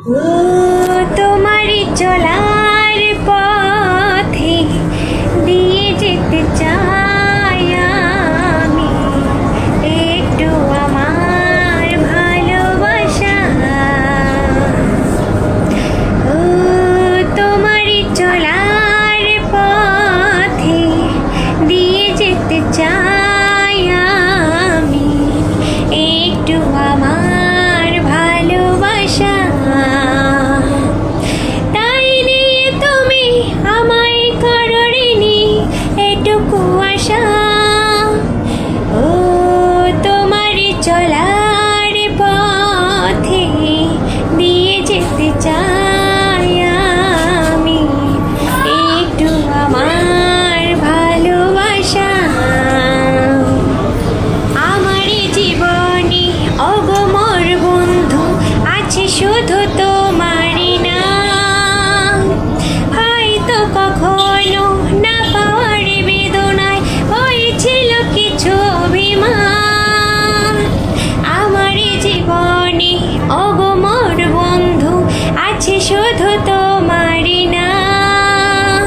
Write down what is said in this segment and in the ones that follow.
ও তোমারই চলার পথে দিয়ে যেতে চাই আমি একটু আমার ভালোবাসা। ও তোমারই চলার পথে দিয়ে যেতে চাই আমি একটু আমার ভালোবাসা। তাই নিয়ে তুমি আমায় করো ঋণী এটুকু আশা। ও তোমারই চলার পথে দিয়ে যেতে চাই আমি একটু আমার ভালোবাসা। আমার জীবনে অগমর বন্ধু আছে শুধু তোমারই নাম। হয়তো কখনো না পাওয়ার বেদনায় হয়েছিল কিছু অভিমান। আমার জীবনে অগমর বন্ধু আছে শুধু তোমারই নাম।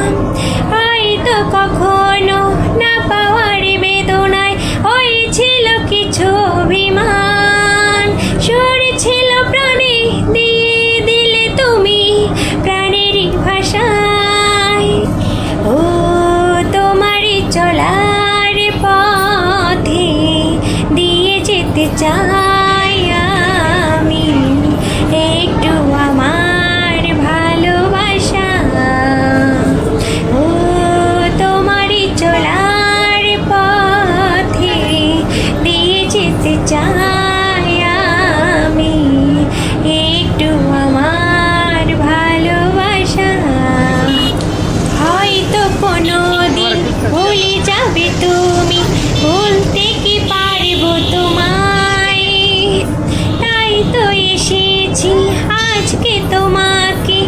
হয়তো কখনো না পাওয়ার বেদনায় হয়েছিল কিছু অভিমান। সরেছিল প্রাণে দিয়ে দিলে তুমি প্রাণেরই ভাষায়। ও তোমারই চলার পথে দিয়ে যেতে চাই আমি একটু আমার ভালোবাসা। ও তোমারই চলার পথে দিয়ে যেতে চাই আমি একটু আমার ভালোবাসা। হয়তো কোনো দিন ভুলে যাবে তুমি, ভুলতে কি পারবো তোমায়। তাই তো এসেছি আজকে তোমাকে